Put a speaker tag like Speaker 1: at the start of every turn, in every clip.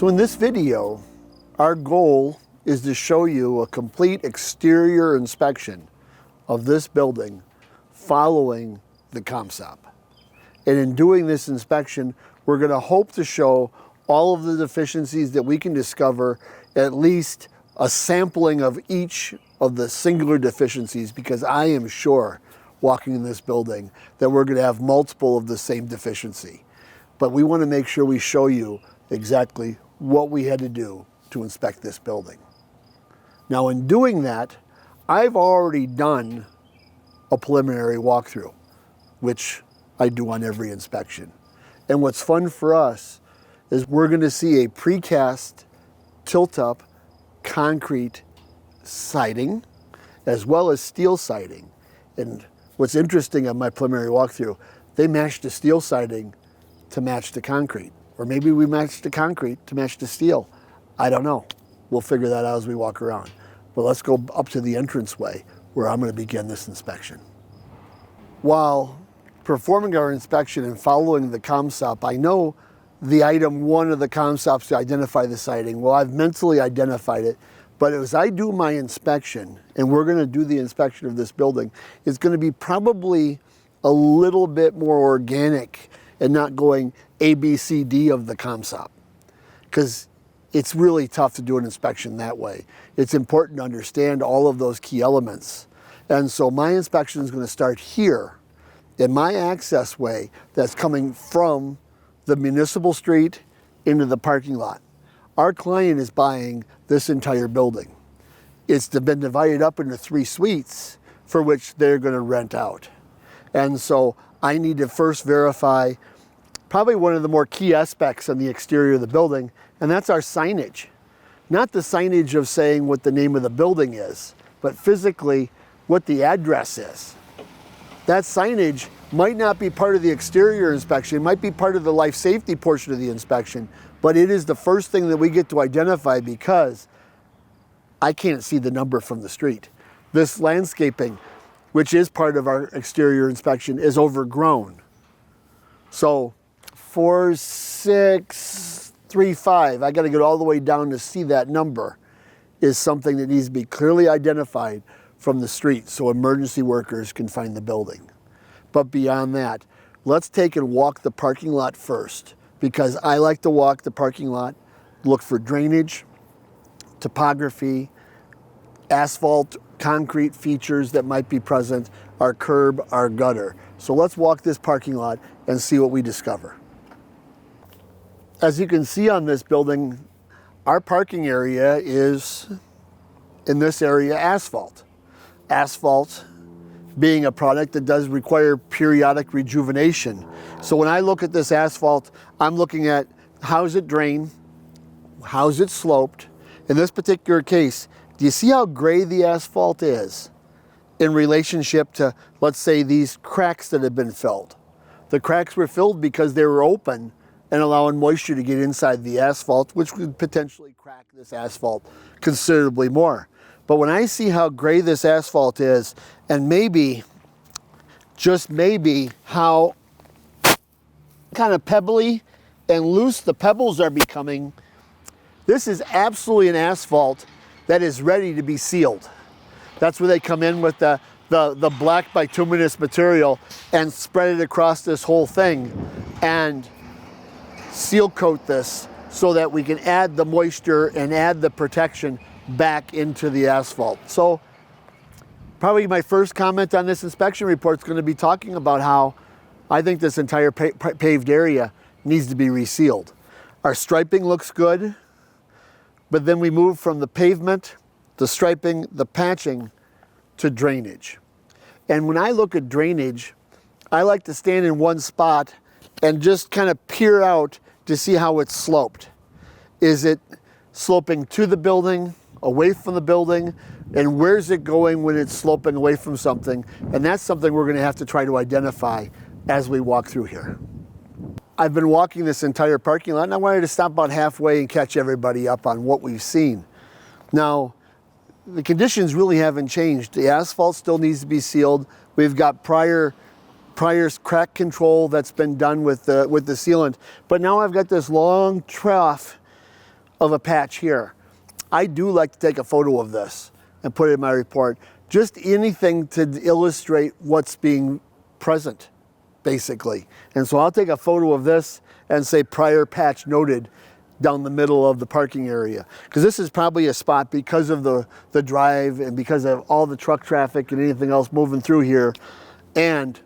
Speaker 1: So in this video, our goal is to show you a complete exterior inspection of this building following the ComSOP. And in doing this inspection, we're going to hope to show all of the deficiencies that we can discover, at least a sampling of each of the singular deficiencies, because I am sure, walking in this building, that we're going to have multiple of the same deficiency. But we want to make sure we show you exactly what we had to do to inspect this building. Now, in doing that, I've already done a preliminary walkthrough, which I do on every inspection. And what's fun for us is we're going to see a precast tilt-up concrete siding as well as steel siding. And what's interesting on my preliminary walkthrough, they matched the steel siding to match the concrete. Or maybe we matched the concrete to match the steel. I don't know. We'll figure that out as we walk around. But let's go up to the entranceway where I'm going to begin this inspection. While performing our inspection and following the ComSOP, I know the item 1 of the ComSOP to identify the siding. Well, I've mentally identified it, but as I do my inspection, and we're going to do the inspection of this building, it's going to be probably a little bit more organic and not going A, B, C, D of the ComSOP, because it's really tough to do an inspection that way. It's important to understand all of those key elements. And so my inspection is going to start here in my access way that's coming from the municipal street into the parking lot. Our client is buying this entire building. It's been divided up into 3 suites for which they're going to rent out. And so I need to first verify probably one of the more key aspects on the exterior of the building, and that's our signage. Not the signage of saying what the name of the building is, but physically what the address is. That signage might not be part of the exterior inspection, it might be part of the life safety portion of the inspection, but it is the first thing that we get to identify because I can't see the number from the street. This landscaping, which is part of our exterior inspection, is overgrown. So 4635, I got to get all the way down to see that number, is something that needs to be clearly identified from the street so emergency workers can find the building. But beyond that, let's take and walk the parking lot first, because I like to walk the parking lot, look for drainage, topography, asphalt, concrete features that might be present, our curb, our gutter. So let's walk this parking lot and see what we discover. As you can see on this building, our parking area is, in this area, asphalt. Asphalt being a product that does require periodic rejuvenation. So when I look at this asphalt, I'm looking at how's it drained, how's it sloped. In this particular case, do you see how gray the asphalt is in relationship to, let's say, these cracks that have been filled? The cracks were filled because they were open and allowing moisture to get inside the asphalt, which could potentially crack this asphalt considerably more. But when I see how gray this asphalt is, and maybe, just maybe, how kind of pebbly and loose the pebbles are becoming, this is absolutely an asphalt that is ready to be sealed. That's where they come in with the black bituminous material and spread it across this whole thing and seal coat this so that we can add the moisture and add the protection back into the asphalt. So probably my first comment on this inspection report is going to be talking about how I think this entire paved area needs to be resealed. Our striping looks good, but then we move from the pavement, the striping, the patching, to drainage. And when I look at drainage, I like to stand in one spot and just kind of peer out to see how it's sloped. Is it sloping to the building, away from the building, and where's it going when it's sloping away from something? And that's something we're going to have to try to identify as we walk through here. I've been walking this entire parking lot, and I wanted to stop about halfway and catch everybody up on what we've seen. Now, the conditions really haven't changed. The asphalt still needs to be sealed. We've got prior crack control that's been done with the sealant. But now I've got this long trough of a patch here. I do like to take a photo of this and put it in my report. Just anything to illustrate what's being present, basically. And so I'll take a photo of this and say prior patch noted down the middle of the parking area. Because this is probably a spot, because of the drive and because of all the truck traffic and anything else moving through here, and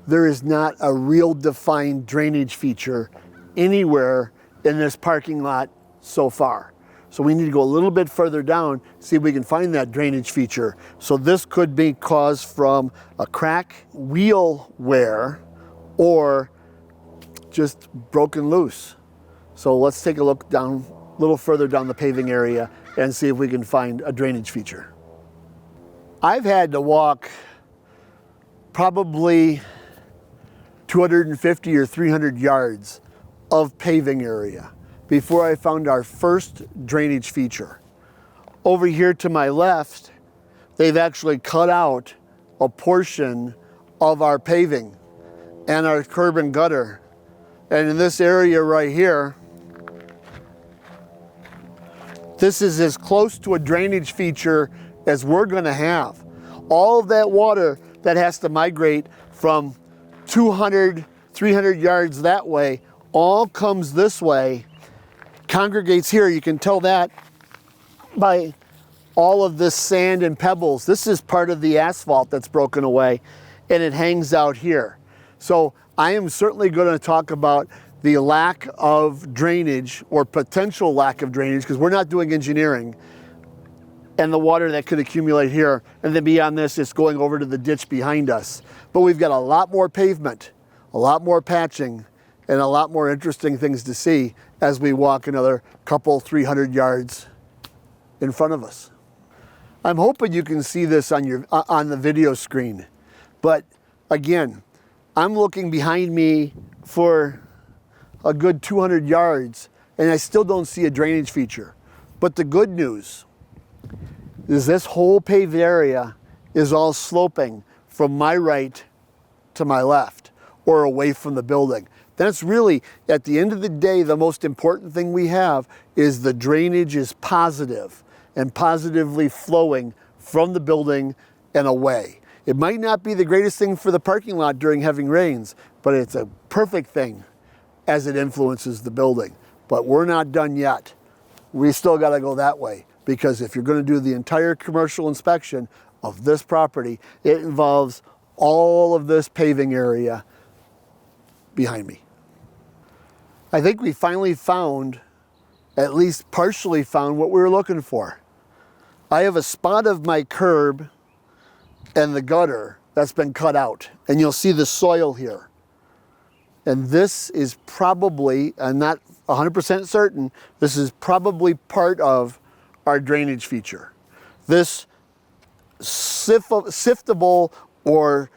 Speaker 1: there is not a real defined drainage feature anywhere in this parking lot so far. So we need to go a little bit further down, see if we can find that drainage feature. So this could be caused from a crack, wheel wear, or just broken loose. So let's take a look down, a little further down the paving area and see if we can find a drainage feature. I've had to walk probably 250 or 300 yards of paving area before I found our first drainage feature. Over here to my left, they've actually cut out a portion of our paving and our curb and gutter. And in this area right here, this is as close to a drainage feature as we're gonna have. All of that water that has to migrate from 200, 300 yards that way, all comes this way, congregates here. You can tell that by all of this sand and pebbles. This is part of the asphalt that's broken away, and it hangs out here. So I am certainly going to talk about the lack of drainage, or potential lack of drainage, because we're not doing engineering, and the water that could accumulate here. And then beyond this, it's going over to the ditch behind us. But we've got a lot more pavement, a lot more patching, and a lot more interesting things to see as we walk another couple, 300 yards in front of us. I'm hoping you can see this on the video screen. But again, I'm looking behind me for a good 200 yards, and I still don't see a drainage feature. But the good news is this whole paved area is all sloping from my right to my left, or away from the building. That's really, at the end of the day, the most important thing we have is the drainage is positive and positively flowing from the building and away. It might not be the greatest thing for the parking lot during heavy rains, but it's a perfect thing as it influences the building. But we're not done yet. We still gotta go that way, because if you're gonna do the entire commercial inspection of this property, it involves all of this paving area behind me. I think we finally found, at least partially found, what we were looking for. I have a spot of my curb and the gutter that's been cut out, and you'll see the soil here. And this is probably, I'm not 100% certain, this is probably part of our drainage feature. This siftable or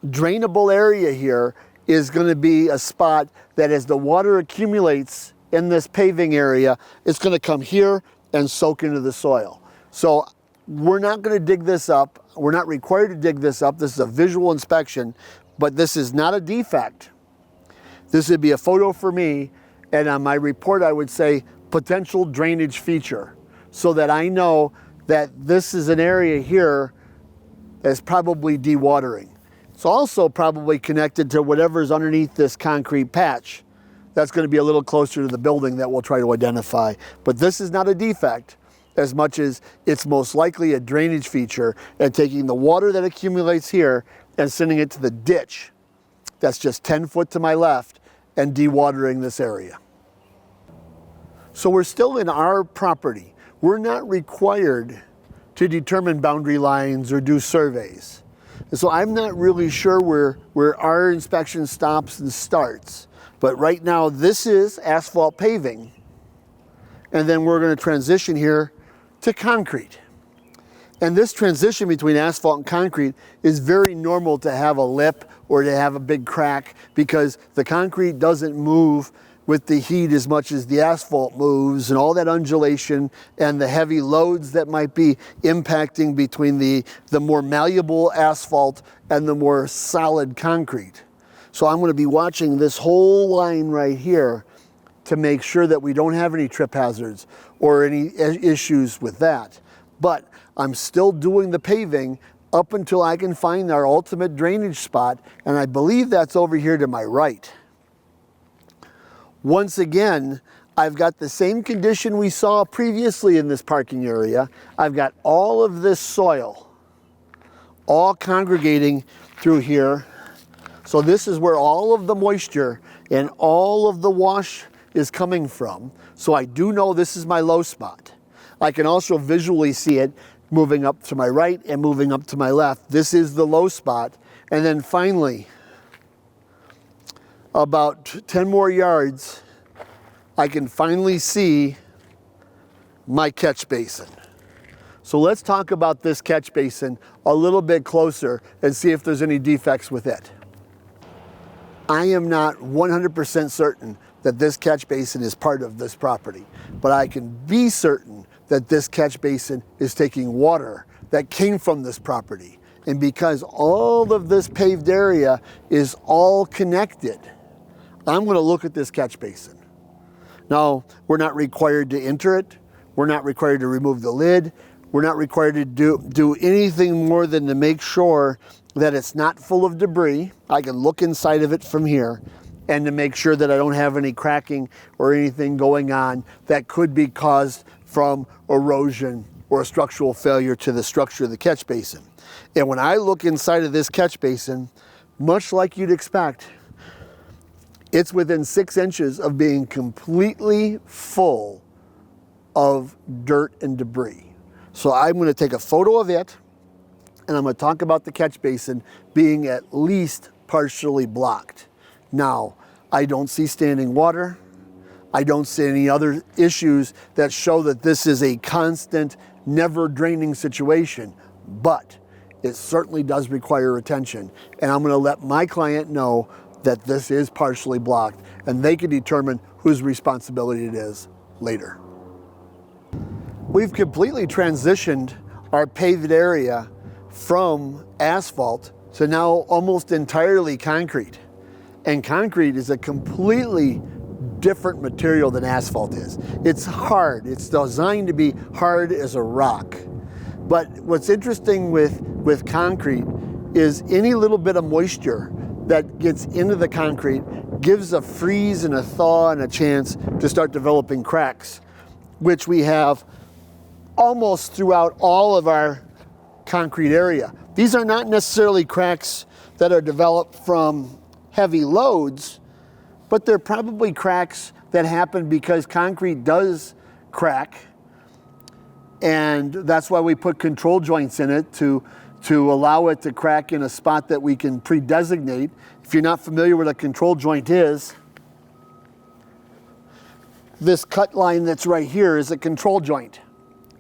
Speaker 1: drainable area here is going to be a spot that, as the water accumulates in this paving area, it's going to come here and soak into the soil. So we're not going to dig this up. We're not required to dig this up. This is a visual inspection, but this is not a defect. This would be a photo for me, and on my report I would say potential drainage feature, so that I know that this is an area here that's probably dewatering. It's also probably connected to whatever's underneath this concrete patch. That's going to be a little closer to the building that we'll try to identify. But this is not a defect, as much as it's most likely a drainage feature, and taking the water that accumulates here and sending it to the ditch that's just 10 foot to my left and dewatering this area. So we're still in our property. We're not required to determine boundary lines or do surveys. And so I'm not really sure where our inspection stops and starts. But right now, this is asphalt paving. And then we're going to transition here to concrete. And this transition between asphalt and concrete is very normal to have a lip or to have a big crack, because the concrete doesn't move with the heat as much as the asphalt moves, and all that undulation and the heavy loads that might be impacting between the more malleable asphalt and the more solid concrete. So I'm going to be watching this whole line right here to make sure that we don't have any trip hazards or any issues with that. But I'm still doing the paving up until I can find our ultimate drainage spot, and I believe that's over here to my right. Once again, I've got the same condition we saw previously in this parking area. I've got all of this soil all congregating through here. So this is where all of the moisture and all of the wash is coming from. So I do know this is my low spot. I can also visually see it moving up to my right and moving up to my left. This is the low spot. And then finally, about 10 more yards, I can finally see my catch basin. So let's talk about this catch basin a little bit closer and see if there's any defects with it. I am not 100% certain that this catch basin is part of this property, but I can be certain that this catch basin is taking water that came from this property. And because all of this paved area is all connected, I'm going to look at this catch basin. Now, we're not required to enter it. We're not required to remove the lid. We're not required to do anything more than to make sure that it's not full of debris. I can look inside of it from here, and to make sure that I don't have any cracking or anything going on that could be caused from erosion or a structural failure to the structure of the catch basin. And when I look inside of this catch basin, much like you'd expect, it's within 6 inches of being completely full of dirt and debris. So I'm going to take a photo of it, and I'm going to talk about the catch basin being at least partially blocked. Now, I don't see standing water. I don't see any other issues that show that this is a constant, never draining situation, but it certainly does require attention. And I'm going to let my client know that this is partially blocked, and they can determine whose responsibility it is later. We've completely transitioned our paved area from asphalt to now almost entirely concrete. And concrete is a completely different material than asphalt is. It's hard. It's designed to be hard as a rock. But what's interesting with concrete is any little bit of moisture that gets into the concrete gives a freeze and a thaw and a chance to start developing cracks, which we have almost throughout all of our concrete area. These are not necessarily cracks that are developed from heavy loads, but they're probably cracks that happen because concrete does crack, and that's why we put control joints in it to allow it to crack in a spot that we can pre-designate. If you're not familiar with what a control joint is, this cut line that's right here is a control joint,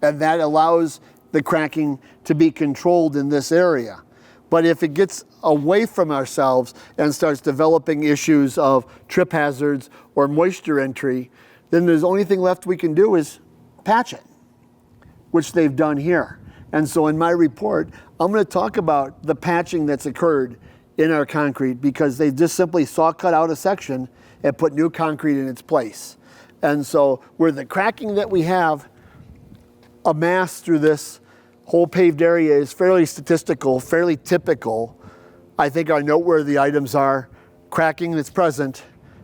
Speaker 1: and that allows the cracking to be controlled in this area. But if it gets away from ourselves and starts developing issues of trip hazards or moisture entry, then the only thing left we can do is patch it, which they've done here. And so in my report, I'm going to talk about the patching that's occurred in our concrete, because they just simply saw cut out a section and put new concrete in its place. And so where the cracking that we have amassed through this whole paved area is fairly statistical, fairly typical, I think our noteworthy items are cracking that's present,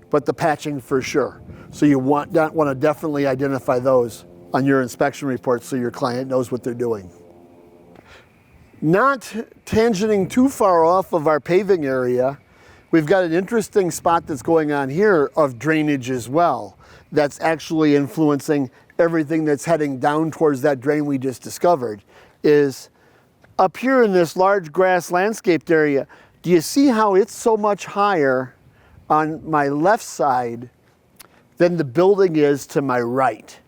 Speaker 1: but the patching for sure. So you want to definitely identify those on your inspection report so your client knows what they're doing. Not tangenting too far off of our paving area, we've got an interesting spot that's going on here of drainage as well, that's actually influencing everything that's heading down towards that drain we just discovered. Is up here in this large grass landscaped area, do you see how it's so much higher on my left side than the building is to my right?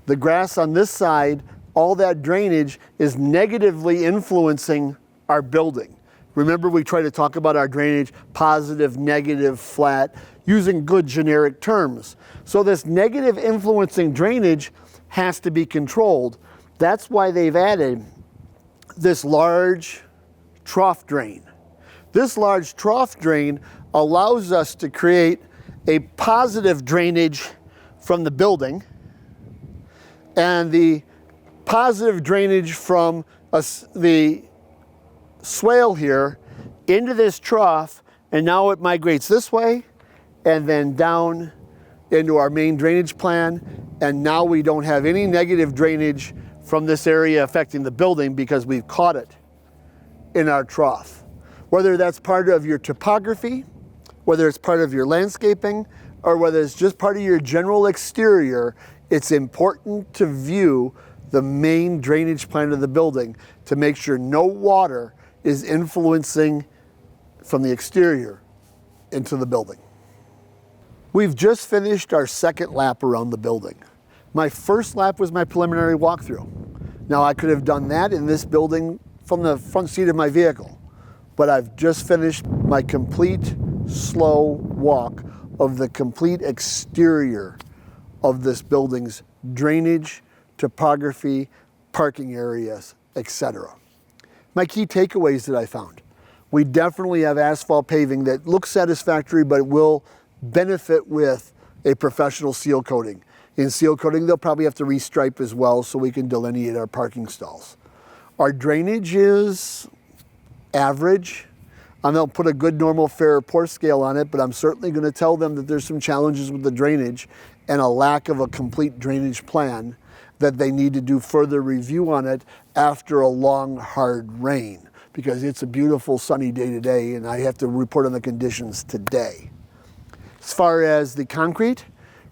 Speaker 1: The grass on this side, all that drainage is negatively influencing our building. Remember, we try to talk about our drainage, positive, negative, flat, using good generic terms. So this negative influencing drainage has to be controlled. That's why they've added this large trough drain. This large trough drain allows us to create a positive drainage from the building and the positive drainage from the swale here into this trough, and now it migrates this way and then down into our main drainage plan, and now we don't have any negative drainage from this area affecting the building because we've caught it in our trough. Whether that's part of your topography, whether it's part of your landscaping, or whether it's just part of your general exterior, it's important to view the main drainage plan of the building to make sure no water is influencing from the exterior into the building. We've just finished our second lap around the building. My first lap was my preliminary walkthrough. Now I could have done that in this building from the front seat of my vehicle, but I've just finished my complete slow walk of the complete exterior of this building's drainage, topography, parking areas, etc. My key takeaways that I found: we definitely have asphalt paving that looks satisfactory, but will benefit with a professional seal coating. In seal coating, they'll probably have to restripe as well so we can delineate our parking stalls. Our drainage is average. I'm going to put a good, normal, fair, poor scale on it, but I'm certainly going to tell them that there's some challenges with the drainage and a lack of a complete drainage plan, that they need to do further review on it after a long, hard rain, because it's a beautiful sunny day today and I have to report on the conditions today. As far as the concrete,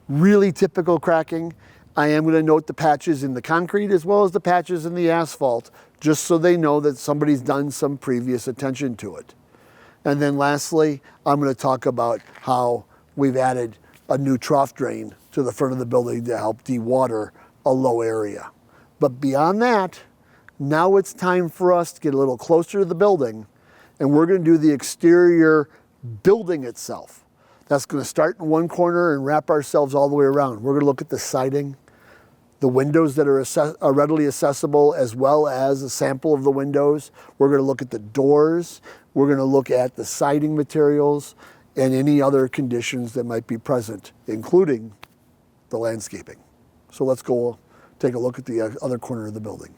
Speaker 1: really typical cracking. I am going to note the patches in the concrete as well as the patches in the asphalt, just so they know that somebody's done some previous attention to it. And then lastly, I'm going to talk about how we've added a new trough drain to the front of the building to help dewater a low area. But beyond that, now it's time for us to get a little closer to the building, and we're going to do the exterior building itself. That's going to start in one corner and wrap ourselves all the way around. We're going to look at the siding, the windows that are readily accessible, as well as a sample of the windows. We're going to look at the doors. We're going to look at the siding materials and any other conditions that might be present, including the landscaping. So let's go take a look at the other corner of the building.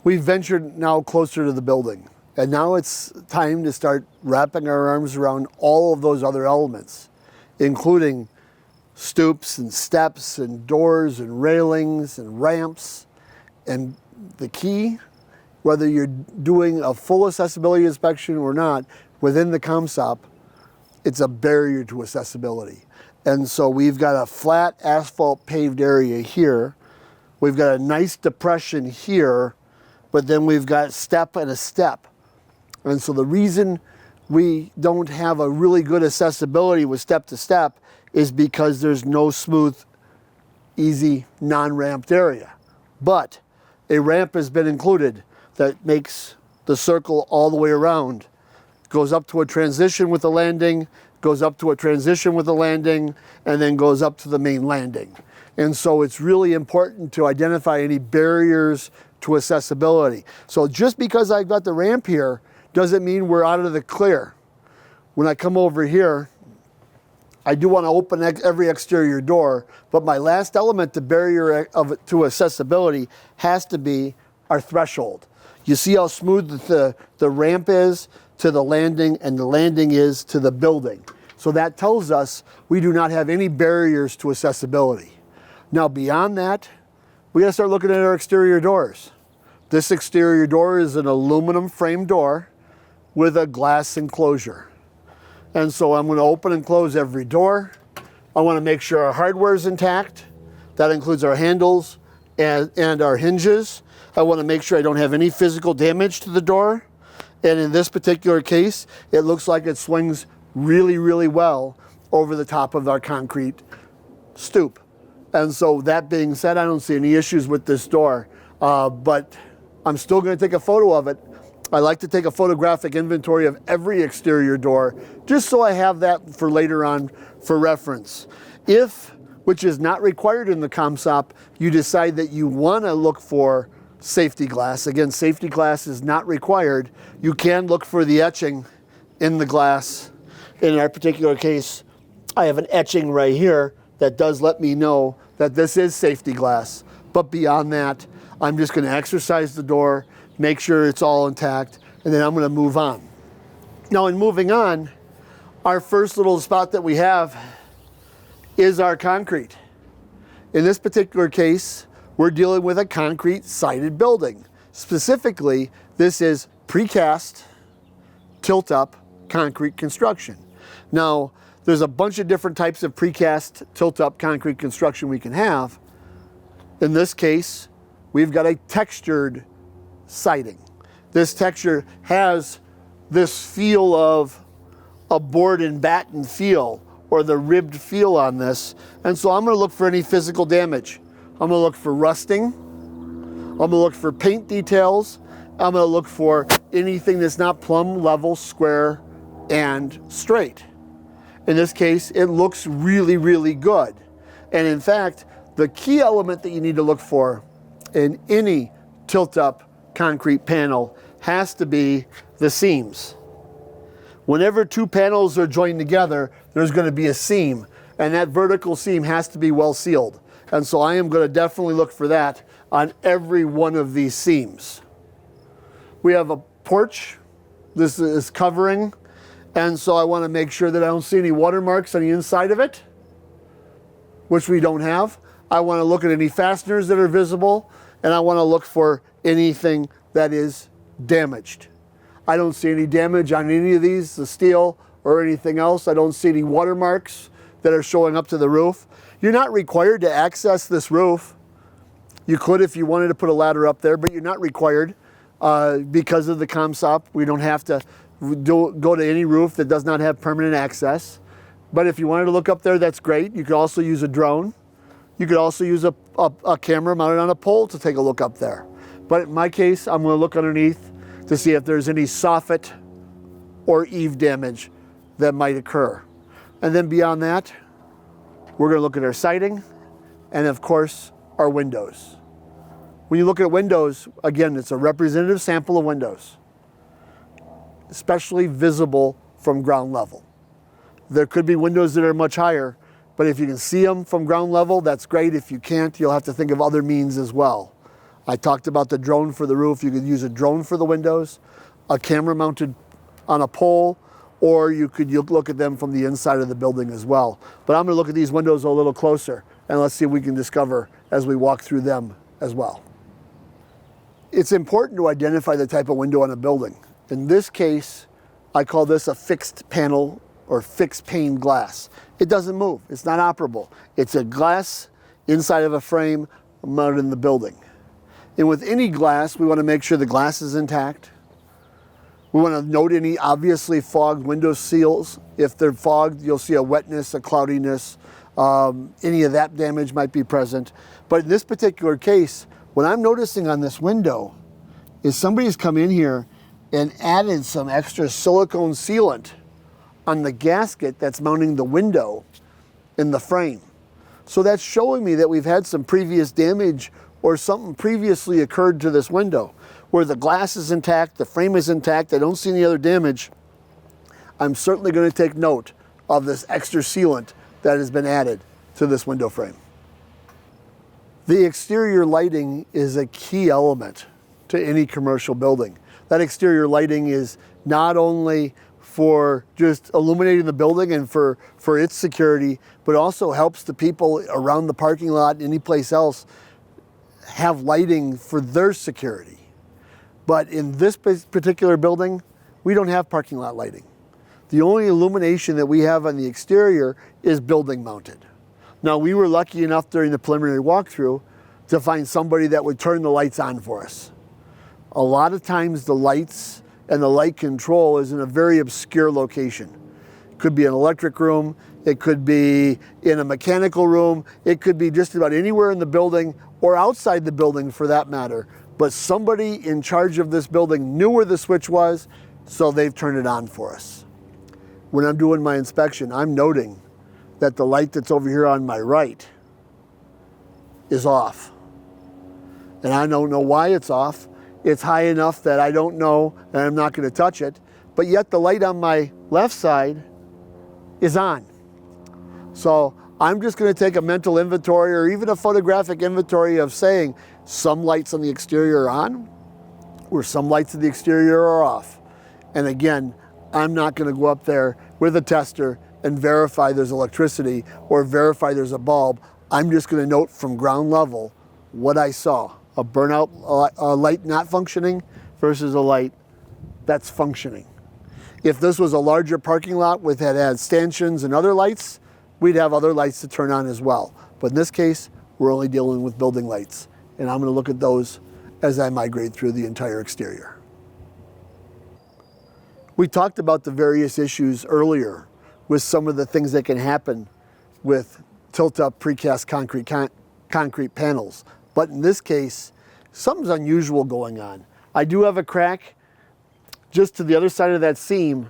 Speaker 1: We've ventured now closer to the building, and now it's time to start wrapping our arms around all of those other elements, including stoops and steps and doors and railings and ramps. And the key, whether you're doing a full accessibility inspection or not, within the ComSOP, it's a barrier to accessibility. And so we've got a flat asphalt paved area here. We've got a nice depression here, but then we've got step and a step. And so the reason we don't have a really good accessibility with step to step is because there's no smooth, easy, non-ramped area. But a ramp has been included that makes the circle all the way around. Goes up to a transition with a landing, goes up to a transition with a landing, and then goes up to the main landing. And so it's really important to identify any barriers to accessibility. So just because I've got the ramp here doesn't mean we're out of the clear. When I come over here, I do want to open every exterior door, but my last element, the barrier to accessibility, has to be our threshold. You see how smooth the ramp is to the landing, and the landing is to the building. So that tells us we do not have any barriers to accessibility. Now beyond that, we gotta start looking at our exterior doors. This exterior door is an aluminum frame door with a glass enclosure. And so I'm gonna open and close every door. I wanna make sure our hardware is intact. That includes our handles and our hinges. I wanna make sure I don't have any physical damage to the door. And in this particular case, it looks like it swings really, really well over the top of our concrete stoop. And so that being said, I don't see any issues with this door, but I'm still gonna take a photo of it. I like to take a photographic inventory of every exterior door, just so I have that for later on for reference. If, which is not required in the ComSOP, you decide that you wanna look for safety glass. Again, safety glass is not required. You can look for the etching in the glass. In our particular case, I have an etching right here that does let me know that this is safety glass. But beyond that, I'm just going to exercise the door, make sure it's all intact, and then I'm going to move on. Now, in moving on, our first little spot that we have is our concrete. In this particular case, we're dealing with a concrete sided building. Specifically, this is precast, tilt-up concrete construction. Now, there's a bunch of different types of precast, tilt-up concrete construction we can have. In this case, we've got a textured siding. This texture has this feel of a board and batten feel, or the ribbed feel on this. And so I'm going to look for any physical damage. I'm going to look for rusting. I'm going to look for paint details. I'm going to look for anything that's not plumb, level, square, and straight. In this case, it looks really, really good. And in fact, the key element that you need to look for in any tilt-up concrete panel has to be the seams. Whenever two panels are joined together, there's going to be a seam, and that vertical seam has to be well sealed. And so I am going to definitely look for that on every one of these seams. We have a porch. This is covering, and so I want to make sure that I don't see any watermarks on the inside of it, which we don't have. I want to look at any fasteners that are visible, and I want to look for anything that is damaged. I don't see any damage on any of these, the steel or anything else. I don't see any watermarks that are showing up to the roof. You're not required to access this roof. You could if you wanted to put a ladder up there, but you're not required because of the ComSOP. We don't have to go to any roof that does not have permanent access. But if you wanted to look up there, that's great. You could also use a drone. You could also use a camera mounted on a pole to take a look up there. But in my case, I'm going to look underneath to see if there's any soffit or eave damage that might occur. And then beyond that, we're going to look at our siding and, of course, our windows. When you look at windows, again, it's a representative sample of windows, especially visible from ground level. There could be windows that are much higher, but if you can see them from ground level, that's great. If you can't, you'll have to think of other means as well. I talked about the drone for the roof. You could use a drone for the windows, a camera mounted on a pole, or you could look at them from the inside of the building as well. But I'm going to look at these windows a little closer, and let's see if we can discover as we walk through them as well. It's important to identify the type of window on a building. In this case, I call this a fixed panel or fixed pane glass. It doesn't move. It's not operable. It's a glass inside of a frame mounted in the building. And with any glass, we want to make sure the glass is intact. We want to note any obviously fogged window seals. If they're fogged, you'll see a wetness, a cloudiness. Any of that damage might be present. But in this particular case, what I'm noticing on this window is somebody's come in here and added some extra silicone sealant on the gasket that's mounting the window in the frame. So that's showing me that we've had some previous damage or something previously occurred to this window. Where the glass is intact, the frame is intact, I don't see any other damage, I'm certainly going to take note of this extra sealant that has been added to this window frame. The exterior lighting is a key element to any commercial building. That exterior lighting is not only for just illuminating the building and for its security, but also helps the people around the parking lot and any place else have lighting for their security. But in this particular building, we don't have parking lot lighting. The only illumination that we have on the exterior is building mounted. Now, we were lucky enough during the preliminary walkthrough to find somebody that would turn the lights on for us. A lot of times the lights and the light control is in a very obscure location. It could be an electric room, it could be in a mechanical room, it could be just about anywhere in the building or outside the building for that matter. But somebody in charge of this building knew where the switch was, so they've turned it on for us. When I'm doing my inspection, I'm noting that the light that's over here on my right is off. And I don't know why it's off. It's high enough that I don't know and I'm not going to touch it, but yet the light on my left side is on. So I'm just going to take a mental inventory or even a photographic inventory of saying some lights on the exterior are on or some lights on the exterior are off. And again, I'm not going to go up there with a tester and verify there's electricity or verify there's a bulb. I'm just going to note from ground level what I saw. A burnout, a light not functioning versus a light that's functioning. If this was a larger parking lot with had stanchions and other lights, we'd have other lights to turn on as well. But in this case, we're only dealing with building lights. And I'm going to look at those as I migrate through the entire exterior. We talked about the various issues earlier with some of the things that can happen with tilt-up precast concrete panels. But in this case, something's unusual going on. I do have a crack just to the other side of that seam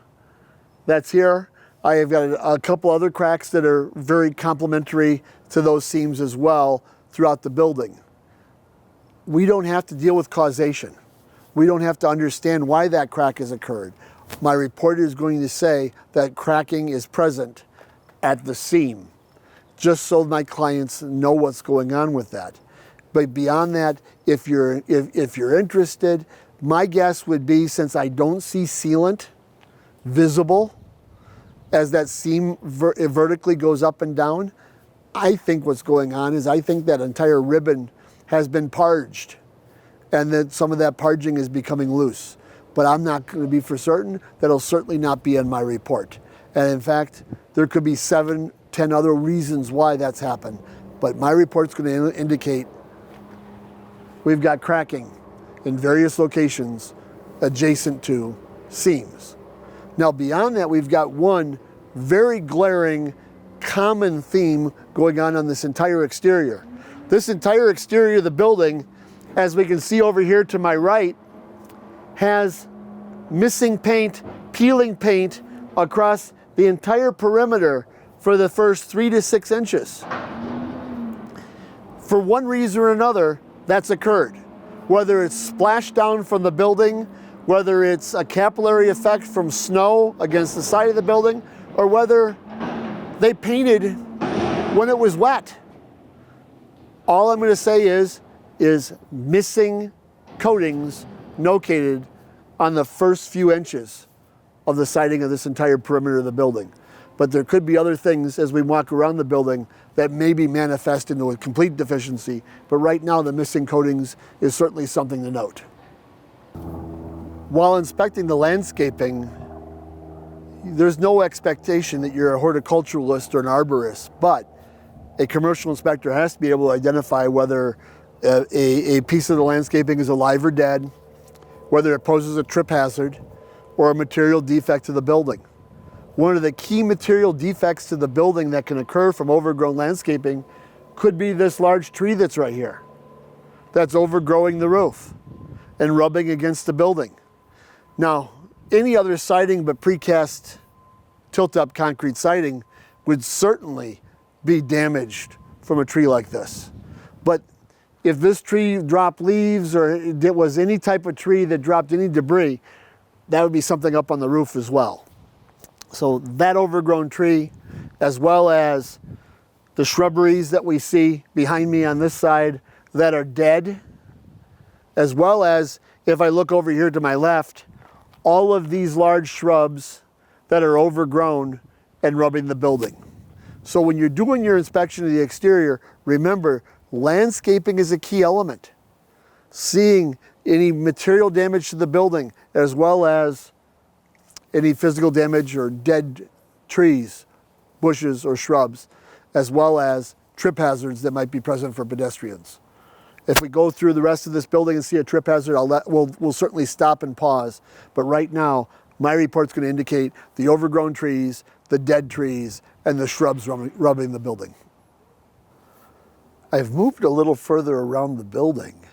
Speaker 1: that's here. I have got a couple other cracks that are very complementary to those seams as well throughout the building. We don't have to deal with causation. We don't have to understand why that crack has occurred. My report is going to say that cracking is present at the seam, just so my clients know what's going on with that. But beyond that, if you're interested, my guess would be, since I don't see sealant visible as that seam vertically goes up and down, I think what's going on is I think that entire ribbon has been parged and that some of that parging is becoming loose. But I'm not going to be for certain. That'll certainly not be in my report. And in fact, there could be 7, 10 other reasons why that's happened. But my report's going to indicate we've got cracking in various locations adjacent to seams. Now beyond that, we've got one very glaring common theme going on this entire exterior. This entire exterior of the building, as we can see over here to my right, has missing paint, peeling paint across the entire perimeter for the first 3 to 6 inches. For one reason or another, that's occurred. Whether it's splashed down from the building, whether it's a capillary effect from snow against the side of the building, or whether they painted when it was wet. All I'm going to say is missing coatings located on the first few inches of the siding of this entire perimeter of the building. But there could be other things as we walk around the building that maybe manifest into a complete deficiency. But right now, the missing coatings is certainly something to note. While inspecting the landscaping, there's no expectation that you're a horticulturalist or an arborist, but a commercial inspector has to be able to identify whether a piece of the landscaping is alive or dead, whether it poses a trip hazard or a material defect to the building. One of the key material defects to the building that can occur from overgrown landscaping could be this large tree that's right here, that's overgrowing the roof and rubbing against the building. Now, any other siding but precast tilt-up concrete siding would certainly be damaged from a tree like this. But if this tree dropped leaves or it was any type of tree that dropped any debris, that would be something up on the roof as well. So that overgrown tree, as well as the shrubberies that we see behind me on this side that are dead, as well as if I look over here to my left, all of these large shrubs that are overgrown and rubbing the building. So when you're doing your inspection of the exterior, remember, landscaping is a key element. Seeing any material damage to the building, as well as any physical damage or dead trees, bushes, or shrubs, as well as trip hazards that might be present for pedestrians. If we go through the rest of this building and see a trip hazard, we'll certainly stop and pause. But right now, my report's going to indicate the overgrown trees, the dead trees, and the shrubs rubbing the building. I've moved a little further around the building,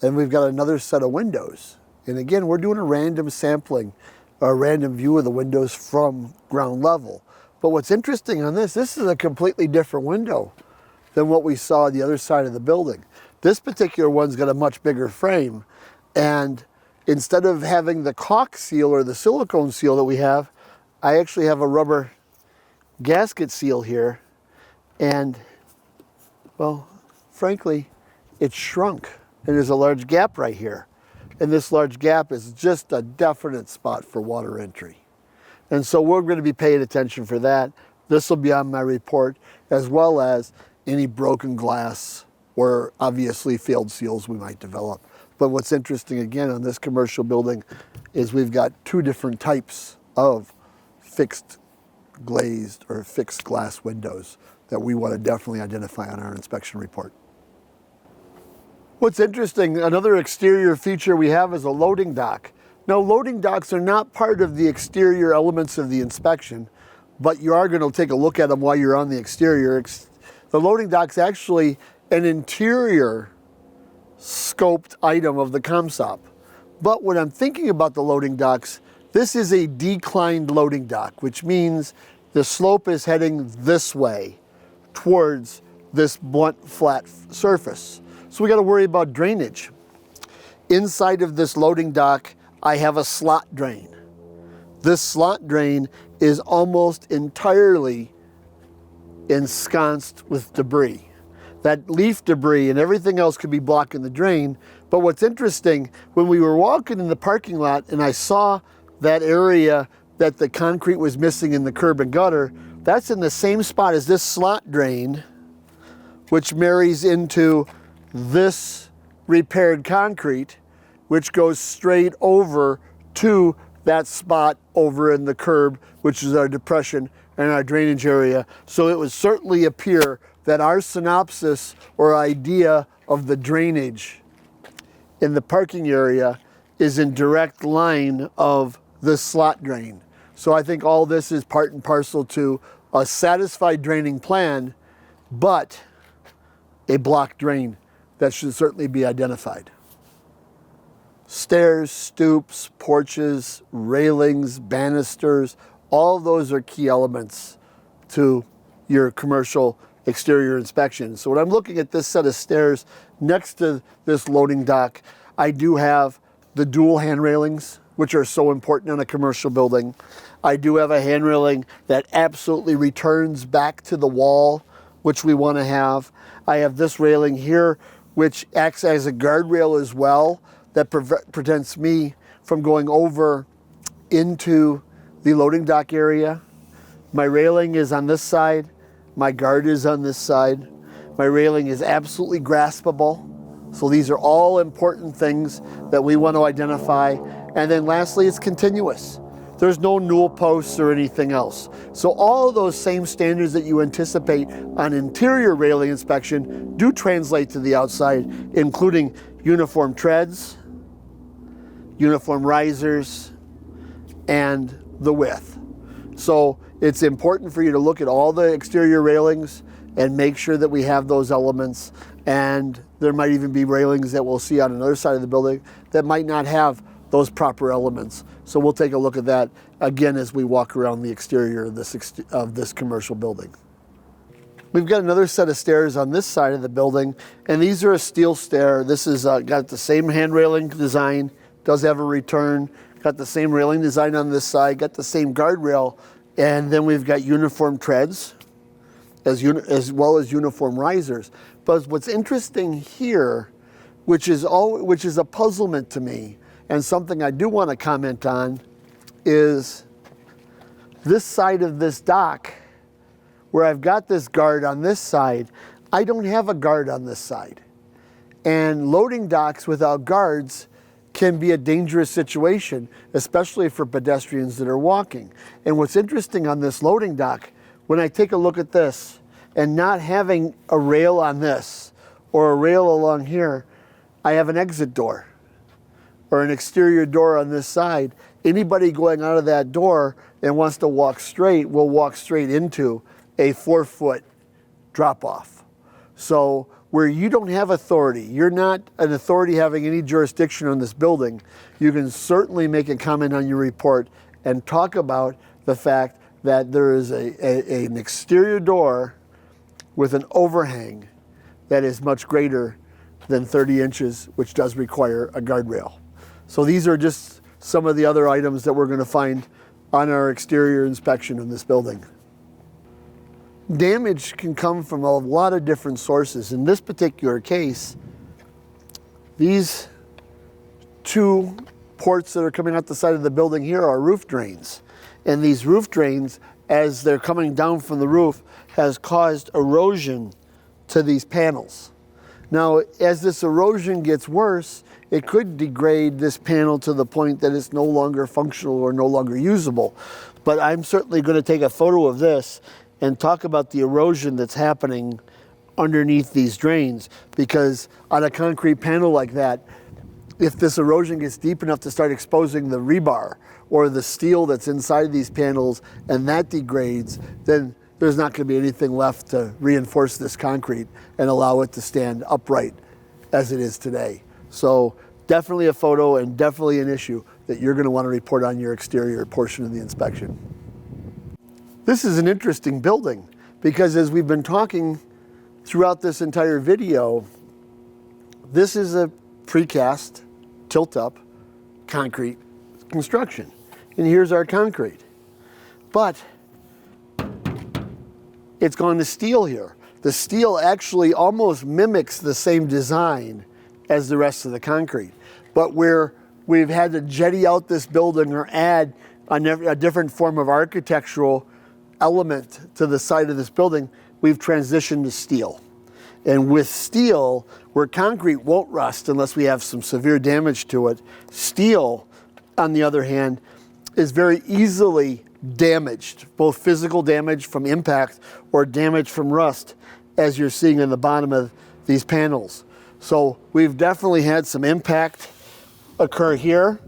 Speaker 1: and we've got another set of windows. And again, we're doing a random sampling, a random view of the windows from ground level. But what's interesting on this is a completely different window than what we saw on the other side of the building. This particular one's got a much bigger frame, and instead of having the caulk seal or the silicone seal that we have, I actually have a rubber gasket seal here. And, well, frankly, it's shrunk. And there's a large gap right here. And this large gap is just a definite spot for water entry. And so we're going to be paying attention for that. This will be on my report, as well as any broken glass or obviously failed seals we might develop. But what's interesting again on this commercial building is we've got two different types of fixed glazed or fixed glass windows that we want to definitely identify on our inspection report. What's interesting, another exterior feature we have is a loading dock. Now, loading docks are not part of the exterior elements of the inspection, but you are going to take a look at them while you're on the exterior. The loading dock's actually an interior scoped item of the ComSOP. But when I'm thinking about the loading docks, this is a declined loading dock, which means the slope is heading this way towards this blunt flat surface. So we got to worry about drainage. Inside of this loading dock, I have a slot drain. This slot drain is almost entirely ensconced with debris. That leaf debris and everything else could be blocking the drain. But what's interesting, when we were walking in the parking lot and I saw that area that the concrete was missing in the curb and gutter, that's in the same spot as this slot drain, which marries into this repaired concrete, which goes straight over to that spot over in the curb, which is our depression and our drainage area. So it would certainly appear that our synopsis or idea of the drainage in the parking area is in direct line of this slot drain. So I think all this is part and parcel to a satisfied draining plan, but a blocked drain that should certainly be identified. Stairs, stoops, porches, railings, banisters, all those are key elements to your commercial exterior inspection. So when I'm looking at this set of stairs next to this loading dock, I do have the dual hand railings, which are so important in a commercial building. I do have a hand railing that absolutely returns back to the wall, which we want to have. I have this railing here, which acts as a guardrail as well, that prevents me from going over into the loading dock area. My railing is on this side. My guard is on this side. My railing is absolutely graspable. So these are all important things that we want to identify. And then lastly, it's continuous. There's no newel posts or anything else. So all of those same standards that you anticipate on interior railing inspection do translate to the outside, including uniform treads, uniform risers, and the width. So it's important for you to look at all the exterior railings and make sure that we have those elements. And there might even be railings that we'll see on another side of the building that might not have those proper elements. So we'll take a look at that again as we walk around the exterior of this commercial building. We've got another set of stairs on this side of the building, and these are a steel stair. This is got the same hand railing design, does have a return, got the same railing design on this side, got the same guardrail, and then we've got uniform treads as well as uniform risers. But what's interesting here, which is a puzzlement to me, and something I do want to comment on, is this side of this dock, where I've got this guard on this side, I don't have a guard on this side. And loading docks without guards can be a dangerous situation, especially for pedestrians that are walking. And what's interesting on this loading dock, when I take a look at this and not having a rail on this or a rail along here, I have an exit door or an exterior door on this side. Anybody going out of that door and wants to walk straight will walk straight into a 4-foot drop off. So where you don't have authority, you're not an authority having any jurisdiction on this building, you can certainly make a comment on your report and talk about the fact that there is an exterior door with an overhang that is much greater than 30 inches, which does require a guardrail. So these are just some of the other items that we're going to find on our exterior inspection in this building. damage can come from a lot of different sources. In this particular case, these two ports that are coming out the side of the building here are roof drains. And these roof drains, as they're coming down from the roof, has caused erosion to these panels. Now, as this erosion gets worse, it could degrade this panel to the point that it's no longer functional or no longer usable. But I'm certainly going to take a photo of this and talk about the erosion that's happening underneath these drains, because on a concrete panel like that, if this erosion gets deep enough to start exposing the rebar or the steel that's inside these panels and that degrades, then there's not going to be anything left to reinforce this concrete and allow it to stand upright as it is today. So definitely a photo and definitely an issue that you're going to want to report on your exterior portion of the inspection. This is an interesting building because, as we've been talking throughout this entire video, this is a precast tilt-up concrete construction. And here's our concrete. But it's gone to steel here. The steel actually almost mimics the same design as the rest of the concrete. But where we've had to jetty out this building or add a different form of architectural element to the side of this building, we've transitioned to steel. And with steel, where concrete won't rust unless we have some severe damage to it, steel, on the other hand, is very easily damaged, both physical damage from impact or damage from rust, as you're seeing in the bottom of these panels. So we've definitely had some impact occur here,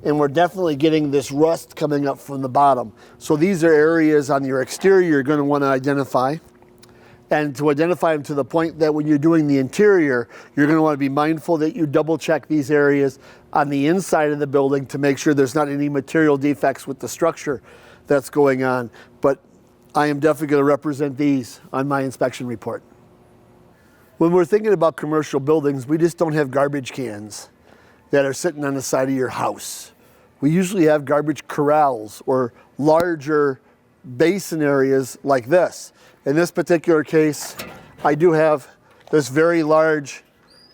Speaker 1: and we're definitely getting this rust coming up from the bottom. So these are areas on your exterior you're going to want to identify. And to identify them to the point that when you're doing the interior, you're going to want to be mindful that you double check these areas on the inside of the building to make sure there's not any material defects with the structure that's going on. But I am definitely going to represent these on my inspection report. When we're thinking about commercial buildings, we just don't have garbage cans that are sitting on the side of your house. We usually have garbage corrals or larger basin areas like this. In this particular case, I do have this very large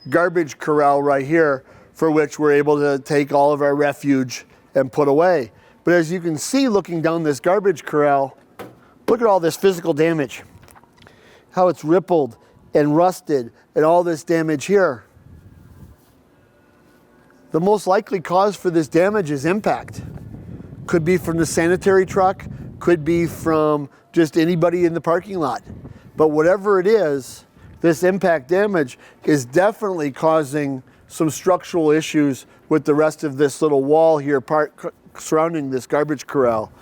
Speaker 1: garbage corral right here for which we're able to take all of our refuge and put away. But as you can see, looking down this garbage corral, look at all this physical damage. How it's rippled and rusted and all this damage here. The most likely cause for this damage is impact. Could be from the sanitary truck, could be from just anybody in the parking lot. But whatever it is, this impact damage is definitely causing some structural issues with the rest of this little wall here surrounding this garbage corral.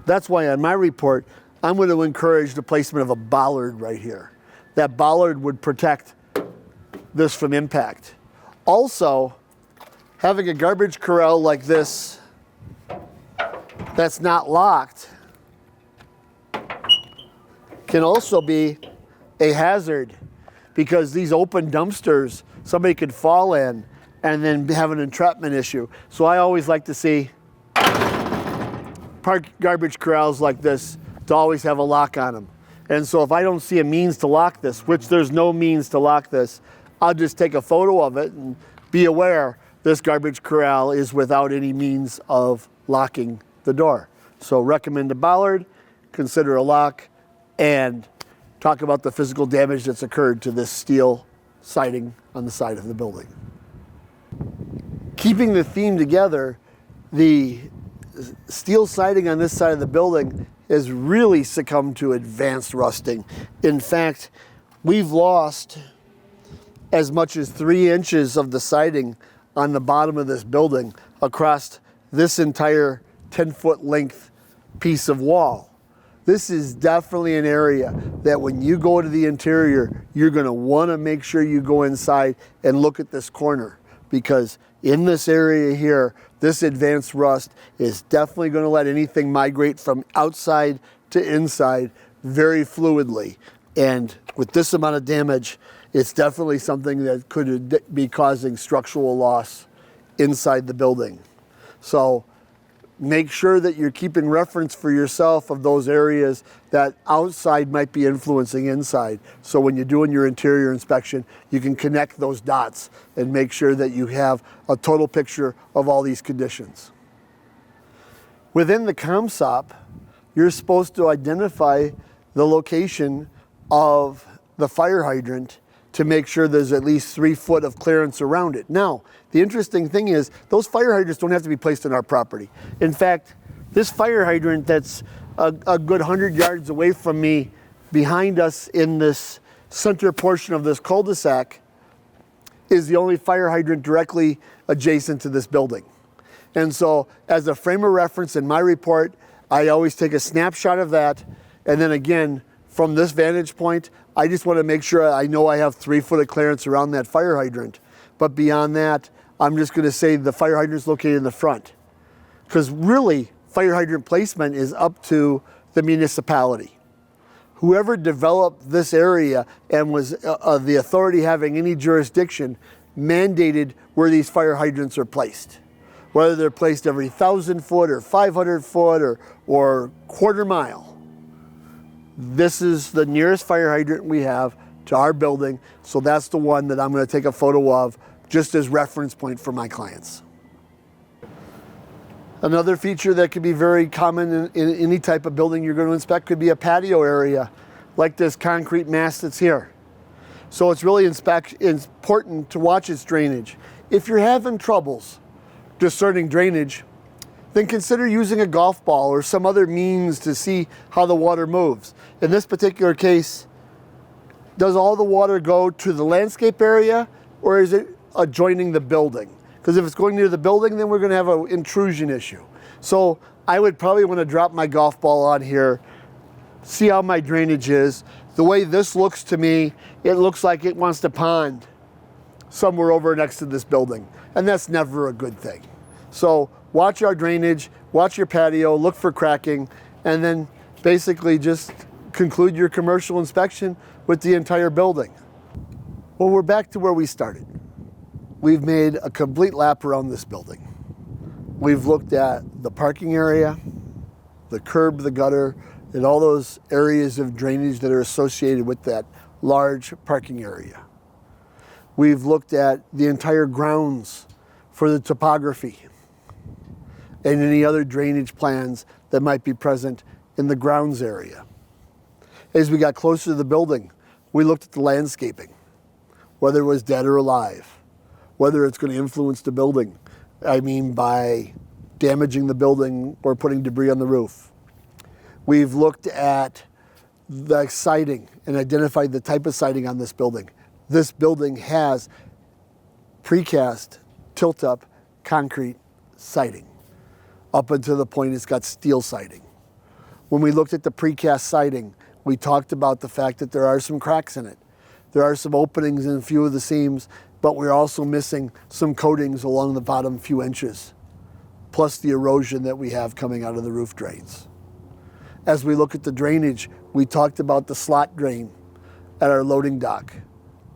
Speaker 1: That's why on my report, I'm going to encourage the placement of a bollard right here. That bollard would protect this from impact. Also, having a garbage corral like this that's not locked can also be a hazard, because these open dumpsters, somebody could fall in and then have an entrapment issue. So I always like to see garbage corrals like this to always have a lock on them. And so if I don't see a means to lock this, which there's no means to lock this, I'll just take a photo of it and be aware this garbage corral is without any means of locking the door. So recommend a bollard, consider a lock, and talk about the physical damage that's occurred to this steel siding on the side of the building. Keeping the theme together, the steel siding on this side of the building has really succumbed to advanced rusting. In fact, we've lost as much as 3 inches of the siding on the bottom of this building across this entire 10-foot length piece of wall. This is definitely an area that when you go to the interior, you're going to want to make sure you go inside and look at this corner, because in this area here, this advanced rust is definitely going to let anything migrate from outside to inside very fluidly. And with this amount of damage, it's definitely something that could be causing structural loss inside the building. So make sure that you're keeping reference for yourself of those areas that outside might be influencing inside. So when you're doing your interior inspection, you can connect those dots and make sure that you have a total picture of all these conditions. Within the ComSOP, you're supposed to identify the location of the fire hydrant to make sure there's at least 3 foot of clearance around it. Now, the interesting thing is those fire hydrants don't have to be placed on our property. In fact, this fire hydrant that's a good 100 yards away from me, behind us in this center portion of this cul-de-sac, is the only fire hydrant directly adjacent to this building. And so as a frame of reference in my report, I always take a snapshot of that, and then again, from this vantage point, I just want to make sure I know I have 3 foot of clearance around that fire hydrant. But beyond that, I'm just going to say the fire hydrant is located in the front. Because really, fire hydrant placement is up to the municipality. Whoever developed this area and was the authority having any jurisdiction mandated where these fire hydrants are placed. Whether they're placed every 1,000 foot or 500 foot or quarter mile. This is the nearest fire hydrant we have to our building, so that's the one that I'm going to take a photo of just as reference point for my clients. Another feature that could be very common in any type of building you're going to inspect could be a patio area, like this concrete mass that's here. So it's really important to watch its drainage. If you're having troubles discerning drainage, then consider using a golf ball or some other means to see how the water moves. In this particular case, does all the water go to the landscape area, or is it adjoining the building? Because if it's going near the building, then we're going to have an intrusion issue. So I would probably want to drop my golf ball on here, see how my drainage is. The way this looks to me, it looks like it wants to pond somewhere over next to this building, and that's never a good thing. So watch our drainage, watch your patio, look for cracking, and then basically just conclude your commercial inspection with the entire building. Well, we're back to where we started. We've made a complete lap around this building. We've looked at the parking area, the curb, the gutter, and all those areas of drainage that are associated with that large parking area. We've looked at the entire grounds for the topography and any other drainage plans that might be present in the grounds area. As we got closer to the building, we looked at the landscaping, whether it was dead or alive, whether it's going to influence the building. I mean by damaging the building or putting debris on the roof. We've looked at the siding and identified the type of siding on this building. This building has precast, tilt-up, concrete siding. Up until the point it's got steel siding. When we looked at the precast siding, we talked about the fact that there are some cracks in it. There are some openings in a few of the seams, but we're also missing some coatings along the bottom few inches, plus the erosion that we have coming out of the roof drains. As we look at the drainage, we talked about the slot drain at our loading dock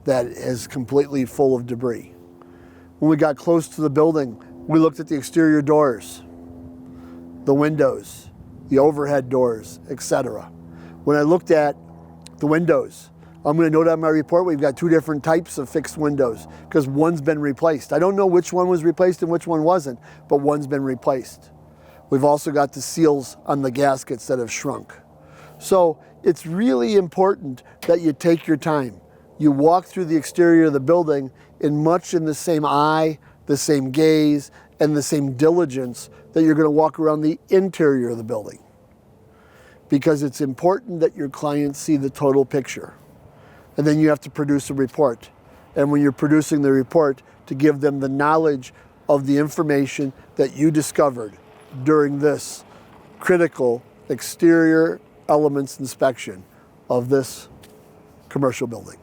Speaker 1: that is completely full of debris. When we got close to the building, we looked at the exterior doors, the windows, the overhead doors, etc. When I looked at the windows, I'm going to note on my report we've got 2 different types of fixed windows because one's been replaced. I don't know which one was replaced and which one wasn't, but one's been replaced. We've also got the seals on the gaskets that have shrunk. So it's really important that you take your time. You walk through the exterior of the building in much in the same eye, the same gaze, and the same diligence that you're going to walk around the interior of the building. Because it's important that your clients see the total picture. And then you have to produce a report. And when you're producing the report, to give them the knowledge of the information that you discovered during this critical exterior elements inspection of this commercial building.